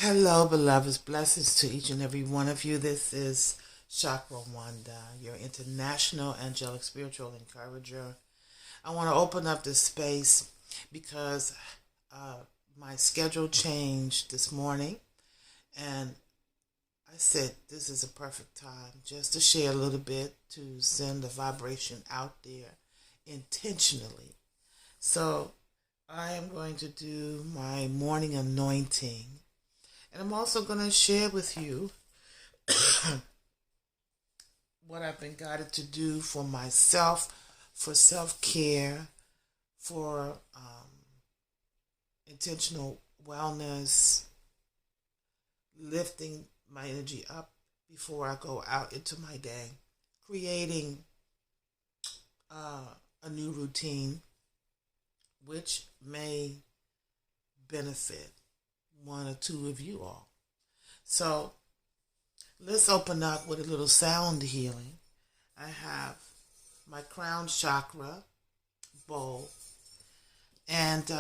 Hello, beloveds. Blessings to each and every one of you. This is Chakra Wanda, your international angelic spiritual encourager. I want to open up this space because uh, my schedule changed this morning, and I said this is a perfect time just to share a little bit to send the vibration out there intentionally. So I am going to do my morning anointing. And I'm also going to share with you what I've been guided to do for myself, for self care, for intentional wellness, lifting my energy up before I go out into my day, creating a new routine which may benefit one or two of you all. So let's open up with a little sound healing. I have my crown chakra bowl, and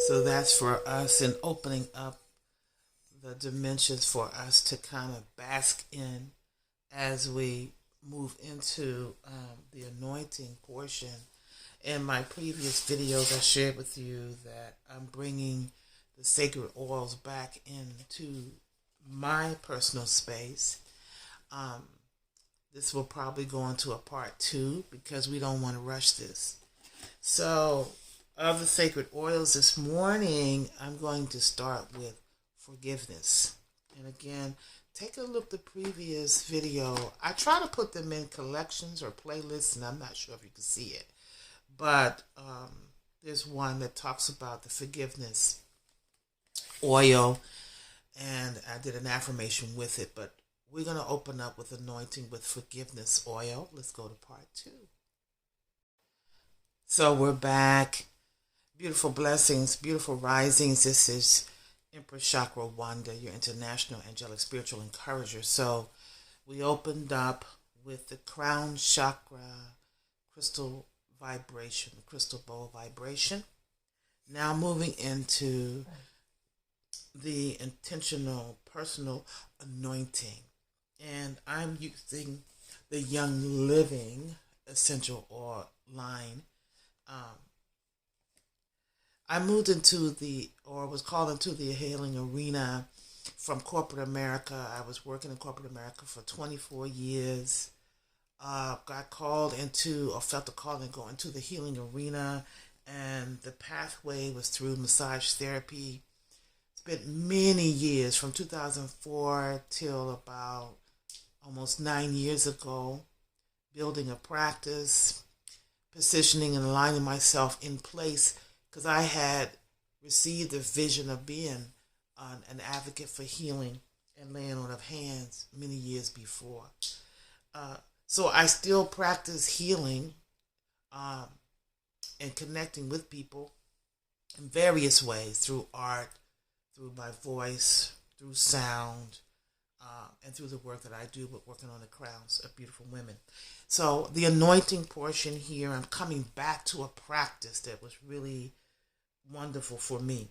so that's for us in opening up the dimensions for us to kind of bask in as we move into the anointing portion. In my previous videos, I shared with you that I'm bringing the sacred oils back into my personal space. Um, this will probably go into a part two because we don't want to rush this. So, of the sacred oils this morning, I'm going to start with forgiveness. And again, take a look at the previous video. I try to put them in collections or playlists, and I'm not sure if you can see it. But there's one that talks about the forgiveness oil, and I did an affirmation with it. But we're going to open up with anointing with forgiveness oil. Let's go to part two. So we're back. Beautiful blessings, beautiful risings. This is Empress Chakra Wanda, your international angelic spiritual encourager. So we opened up with the crown chakra crystal vibration, crystal bowl vibration. Now moving into the intentional personal anointing. And I'm using the Young Living essential oil line. I moved into was called into the healing arena from corporate America. I was working in corporate America for 24 years. Got called into, or felt the call to go into the healing arena, and the pathway was through massage therapy. Spent many years, from 2004 till about almost 9 years ago, building a practice, positioning and aligning myself in place because I had received the vision of being an advocate for healing and laying on of hands many years before. So I still practice healing and connecting with people in various ways, through art, through my voice, through sound, and through the work that I do with working on the crowns of beautiful women. So the anointing portion here, I'm coming back to a practice that was really wonderful for me.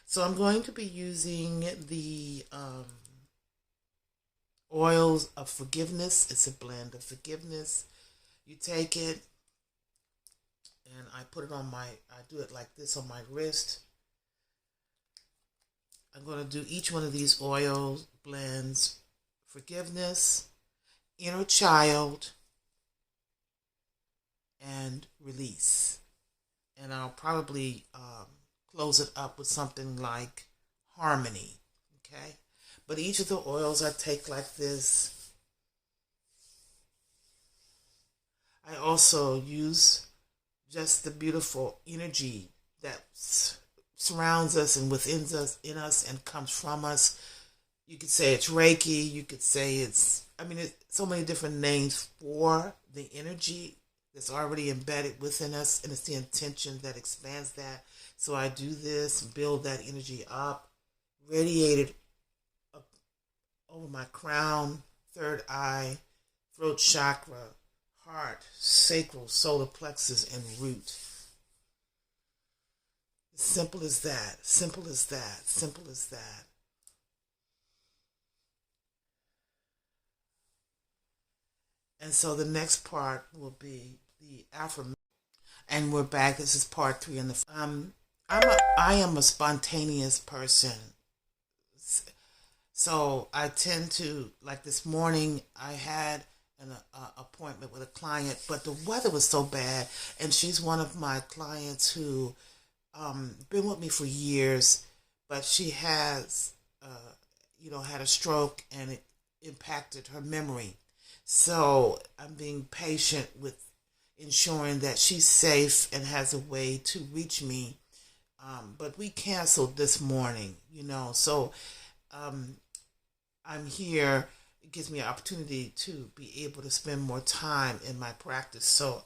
So I'm going to be using the oils of forgiveness. It's a blend of forgiveness. You take it, and I put it on I do it like this on my wrist. I'm going to do each one of these oil blends: forgiveness, inner child, and release. and I'll probably close it up with something like harmony. Okay, but each of the oils I take like this, I also use just the beautiful energy that surrounds us and within us, in us, and comes from us. You could say it's Reiki. You could say it's so many different names for the energy that's already embedded within us, and it's the intention that expands that. So I do this, build that energy up, radiate it up over my crown, third eye, throat chakra, heart, sacral, solar plexus, and root. Simple as that. Simple as that. Simple as that. And so the next part will be the affirmation. And we're back. This is part 3 in the. I am a spontaneous person, so I tend to, like this morning. I had an appointment with a client, but the weather was so bad, and she's one of my clients who been with me for years, but she has had a stroke, and it impacted her memory. So I'm being patient with ensuring that she's safe and has a way to reach me. But we canceled this morning, so um, I'm here. It gives me an opportunity to be able to spend more time in my practice. So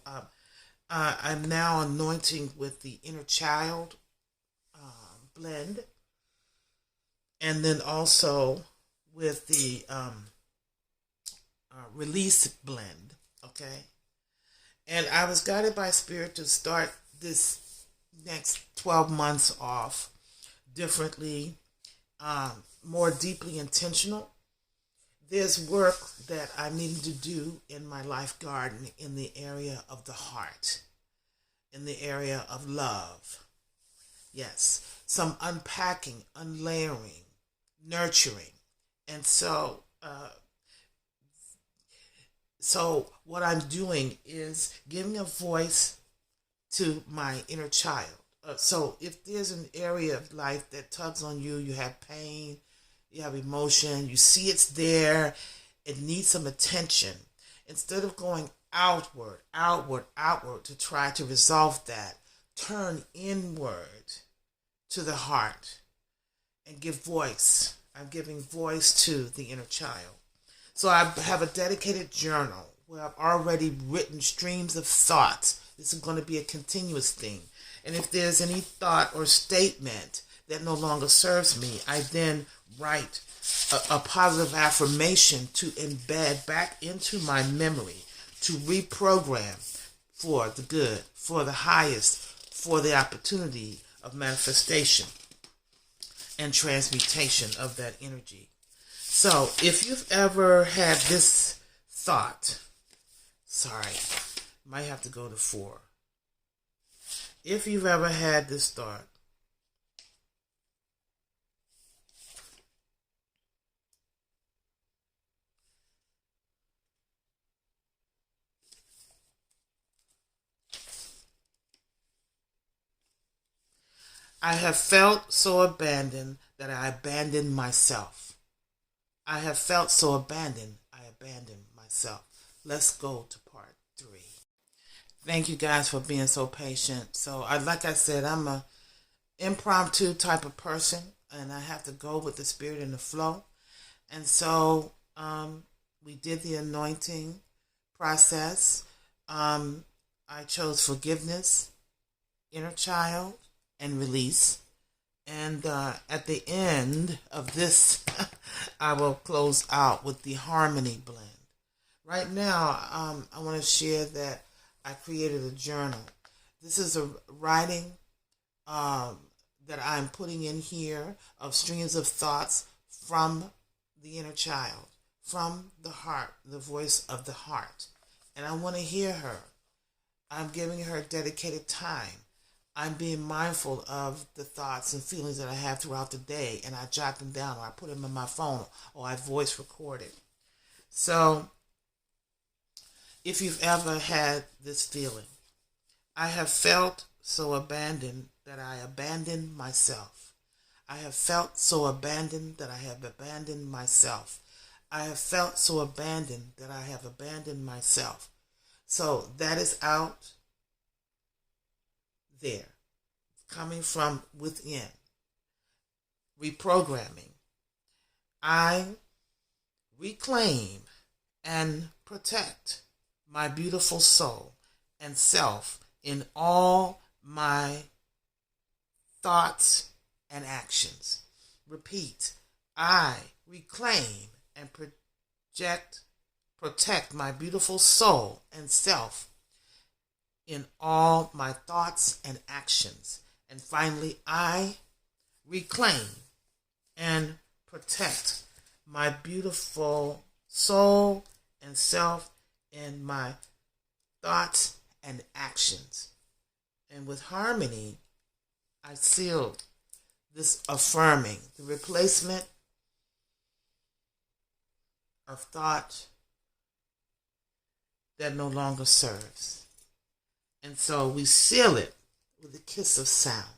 I'm now anointing with the inner child blend, and then also with the release blend. Okay, and I was guided by Spirit to start this next 12 months off differently, more deeply intentional. There's work that I needed to do in my life garden in the area of the heart, in the area of love. Yes, some unpacking, unlayering, nurturing. And so what I'm doing is giving a voice to my inner child. So if there's an area of life that tugs on you, you have pain, you have emotion, you see it's there, it needs some attention. Instead of going outward, outward, outward to try to resolve that, turn inward to the heart and give voice. I'm giving voice to the inner child. So I have a dedicated journal where I've already written streams of thoughts. This is going to be a continuous thing. And if there's any thought or statement that no longer serves me, I then write a positive affirmation to embed back into my memory, to reprogram for the good, for the highest, for the opportunity of manifestation and transmutation of that energy. So if you've ever had this thought, might have to go to 4. If you've ever had this thought, I have felt so abandoned that I abandoned myself. I have felt so abandoned, I abandoned myself. Let's go to part 3. Thank you guys for being so patient. So, like I said, I'm a impromptu type of person, and I have to go with the spirit and the flow. And so, we did the anointing process. I chose forgiveness, inner child, and release. And at the end of this, I will close out with the harmony blend. Right now, I want to share that I created a journal. This is a writing that I'm putting in here of streams of thoughts from the inner child, from the heart, the voice of the heart. And I want to hear her. I'm giving her dedicated time. I'm being mindful of the thoughts and feelings that I have throughout the day, and I jot them down, or I put them in my phone, or I voice record it. So, if you've ever had this feeling, I have felt so abandoned that I abandoned myself. I have felt so abandoned that I have abandoned myself. I have felt so abandoned that I have abandoned myself. So that is out there, coming from within, reprogramming. I reclaim and protect my beautiful soul and self in all my thoughts and actions. Repeat, I reclaim and protect my beautiful soul and self in all my thoughts and actions. And finally, I reclaim and protect my beautiful soul and self in my thoughts and actions. And with harmony, I sealed this affirming the replacement of thought that no longer serves. And so we seal it with a kiss of sound.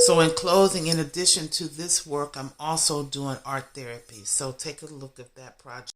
So in closing, in addition to this work, I'm also doing art therapy. So take a look at that project.